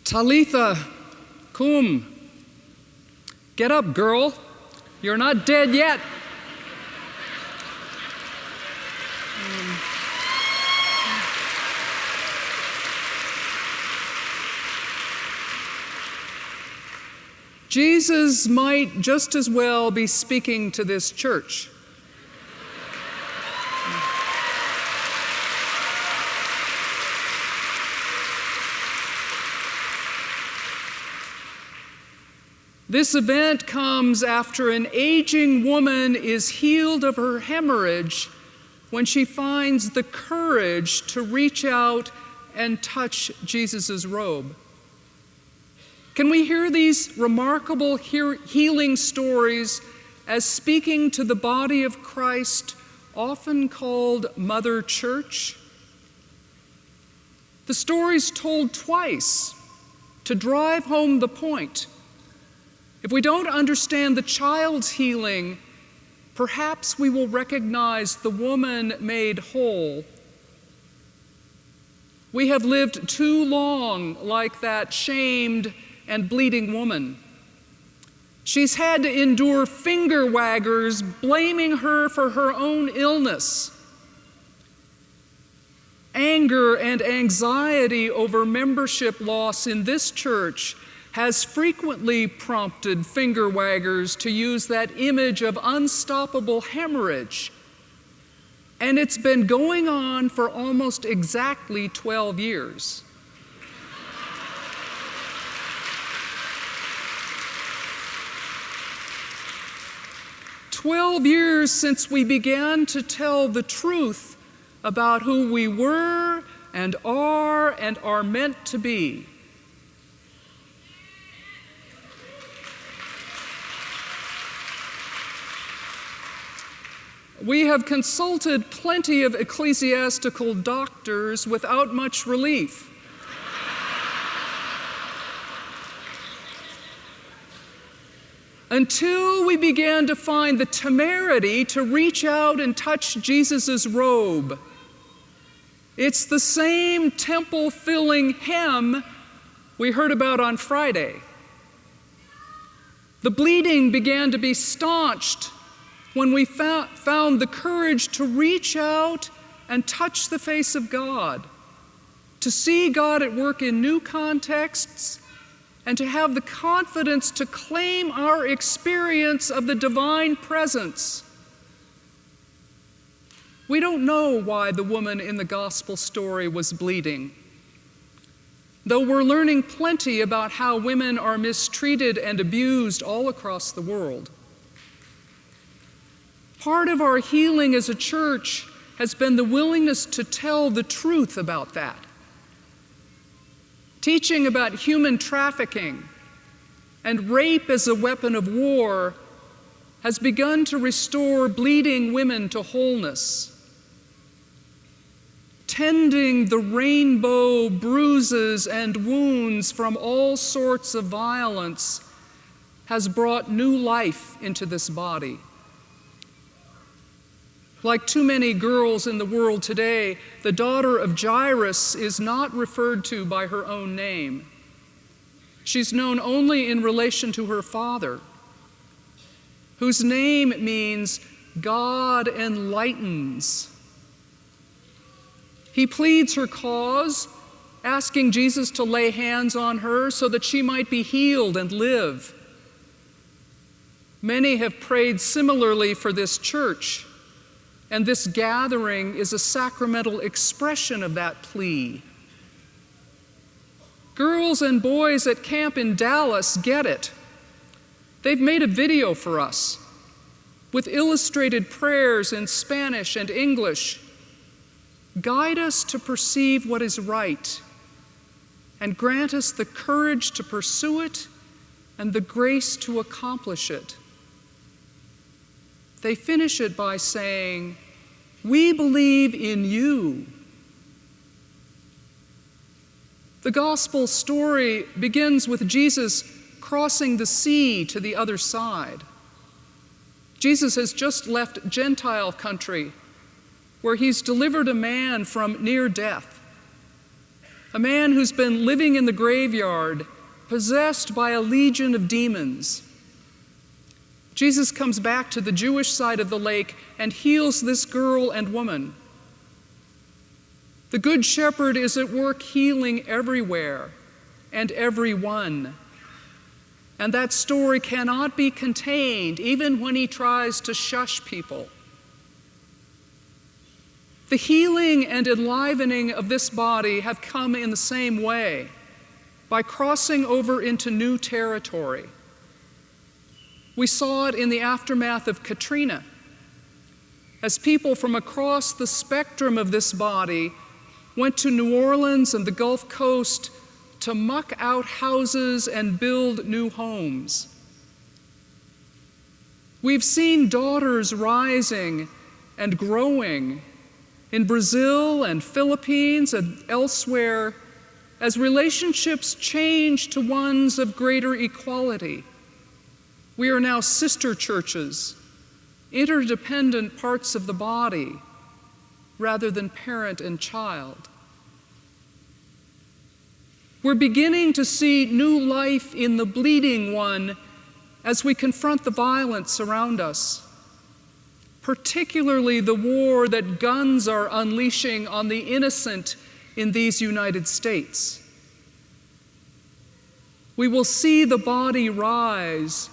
Talitha, cum. Get up, girl. You're not dead yet. Jesus might just as well be speaking to this church. This event comes after an aging woman is healed of her hemorrhage when she finds the courage to reach out and touch Jesus' robe. Can we hear these remarkable healing stories as speaking to the body of Christ, often called Mother Church? The story's told twice to drive home the point. If we don't understand the child's healing, perhaps we will recognize the woman made whole. We have lived too long like that shamed and bleeding woman. She's had to endure finger waggers blaming her for her own illness. Anger and anxiety over membership loss in this church has frequently prompted finger waggers to use that image of unstoppable hemorrhage. And it's been going on for almost exactly 12 years. "12 years since we began to tell the truth about who we were and are meant to be. We have consulted plenty of ecclesiastical doctors without much relief. Until we began to find the temerity to reach out and touch Jesus' robe. It's the same temple-filling hem we heard about on Friday. The bleeding began to be staunched when we found the courage to reach out and touch the face of God, to see God at work in new contexts, and to have the confidence to claim our experience of the divine presence. We don't know why the woman in the gospel story was bleeding, though we're learning plenty about how women are mistreated and abused all across the world. Part of our healing as a church has been the willingness to tell the truth about that. Teaching about human trafficking and rape as a weapon of war has begun to restore bleeding women to wholeness. Tending the rainbow bruises and wounds from all sorts of violence has brought new life into this body. Like too many girls in the world today, the daughter of Jairus is not referred to by her own name. She's known only in relation to her father, whose name means God enlightens. He pleads her cause, asking Jesus to lay hands on her so that she might be healed and live. Many have prayed similarly for this church, and this gathering is a sacramental expression of that plea. Girls and boys at camp in Dallas get it. They've made a video for us with illustrated prayers in Spanish and English. Guide us to perceive what is right and grant us the courage to pursue it and the grace to accomplish it. They finish it by saying, "We believe in you." The gospel story begins with Jesus crossing the sea to the other side. Jesus has just left Gentile country, where he's delivered a man from near death, a man who's been living in the graveyard, possessed by a legion of demons. Jesus comes back to the Jewish side of the lake and heals this girl and woman. The Good Shepherd is at work healing everywhere and everyone. And that story cannot be contained, even when he tries to shush people. The healing and enlivening of this body have come in the same way, by crossing over into new territory. We saw it in the aftermath of Katrina, as people from across the spectrum of this body went to New Orleans and the Gulf Coast to muck out houses and build new homes. We've seen daughters rising and growing in Brazil and Philippines and elsewhere as relationships change to ones of greater equality. We are now sister churches, interdependent parts of the body, rather than parent and child. We're beginning to see new life in the bleeding one as we confront the violence around us, particularly the war that guns are unleashing on the innocent in these United States. We will see the body rise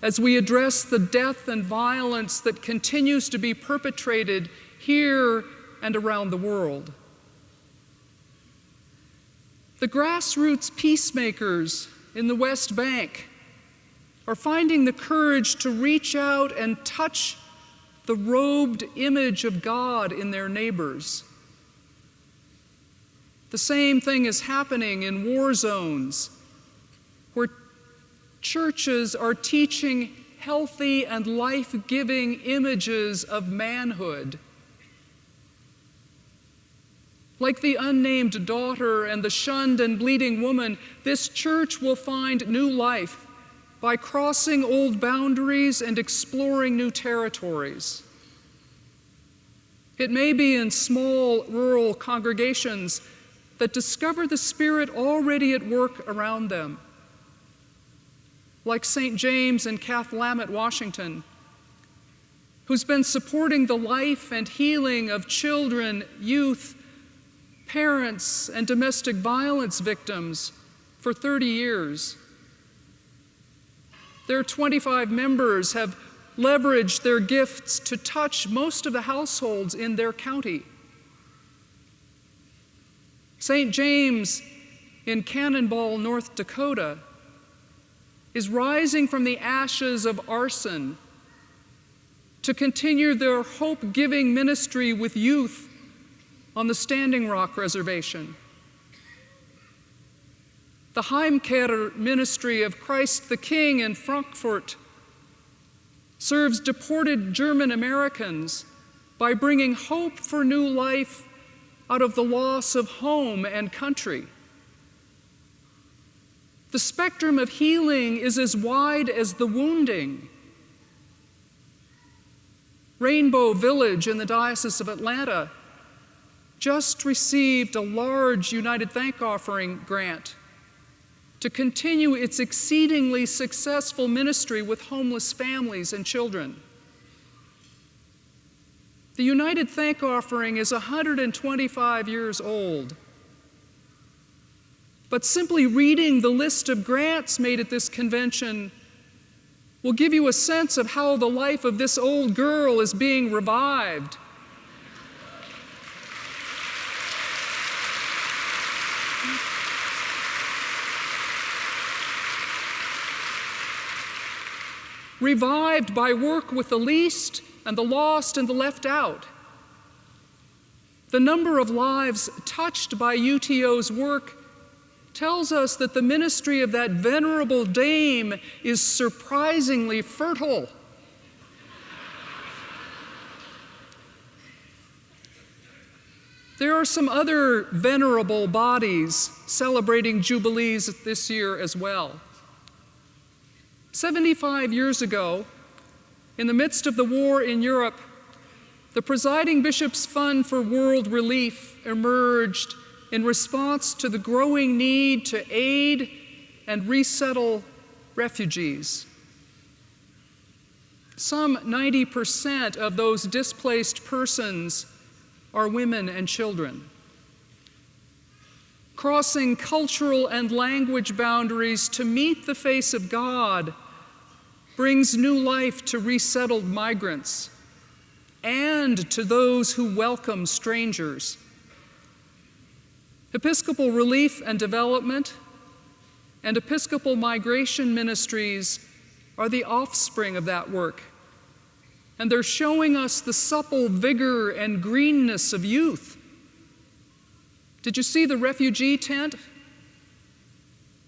as we address the death and violence that continues to be perpetrated here and around the world. The grassroots peacemakers in the West Bank are finding the courage to reach out and touch the robed image of God in their neighbors. The same thing is happening in war zones, where churches are teaching healthy and life-giving images of manhood. Like the unnamed daughter and the shunned and bleeding woman, this church will find new life by crossing old boundaries and exploring new territories. It may be in small rural congregations that discover the Spirit already at work around them, like St. James and Cathlamet, Washington, who's been supporting the life and healing of children, youth, parents, and domestic violence victims for 30 years. Their 25 members have leveraged their gifts to touch most of the households in their county. St. James in Cannonball, North Dakota, is rising from the ashes of arson to continue their hope-giving ministry with youth on the Standing Rock Reservation. The Heimkehr ministry of Christ the King in Frankfurt serves deported German Americans by bringing hope for new life out of the loss of home and country. The spectrum of healing is as wide as the wounding. Rainbow Village in the Diocese of Atlanta just received a large United Thank Offering grant to continue its exceedingly successful ministry with homeless families and children. The United Thank Offering is 125 years old. But simply reading the list of grants made at this convention will give you a sense of how the life of this old girl is being revived. Revived by work with the least and the lost and the left out. The number of lives touched by UTO's work tells us that the ministry of that venerable dame is surprisingly fertile. There are some other venerable bodies celebrating jubilees this year as well. 75 years ago, in the midst of the war in Europe, the Presiding Bishop's Fund for World Relief emerged in response to the growing need to aid and resettle refugees. Some 90% of those displaced persons are women and children. Crossing cultural and language boundaries to meet the face of God brings new life to resettled migrants and to those who welcome strangers. Episcopal Relief and Development and Episcopal Migration Ministries are the offspring of that work, and they're showing us the supple vigor and greenness of youth. Did you see the refugee tent?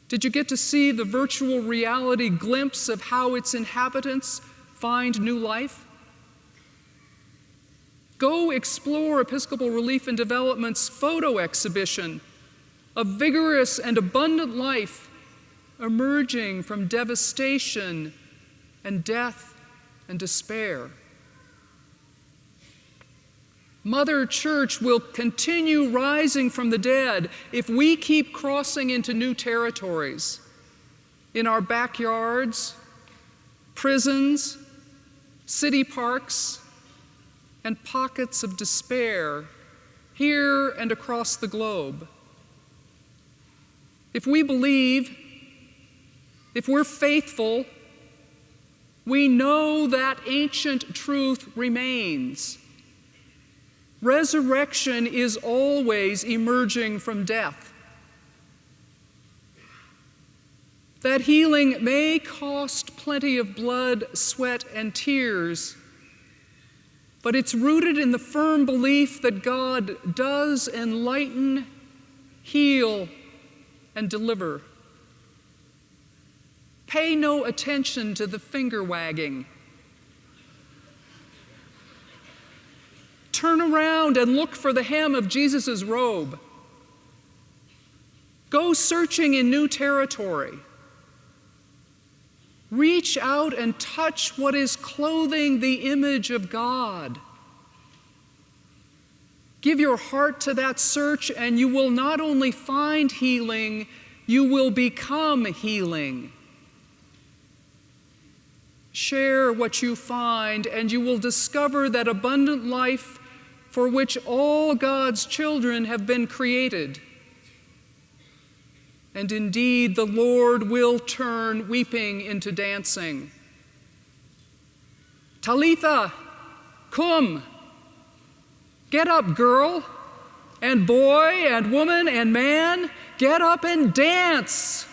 Did you get to see the virtual reality glimpse of how its inhabitants find new life? Go explore Episcopal Relief and Development's photo exhibition of vigorous and abundant life emerging from devastation and death and despair. Mother Church will continue rising from the dead if we keep crossing into new territories in our backyards, prisons, city parks, and pockets of despair here and across the globe. If we believe, if we're faithful, we know that ancient truth remains. Resurrection is always emerging from death. That healing may cost plenty of blood, sweat, and tears, but it's rooted in the firm belief that God does enlighten, heal, and deliver. Pay no attention to the finger wagging. Turn around and look for the hem of Jesus' robe. Go searching in new territory. Reach out and touch what is clothing the image of God. Give your heart to that search, and you will not only find healing, you will become healing. Share what you find, and you will discover that abundant life for which all God's children have been created. And indeed, the Lord will turn weeping into dancing. Talitha, cum. Get up, girl, and boy, and woman, and man, get up and dance.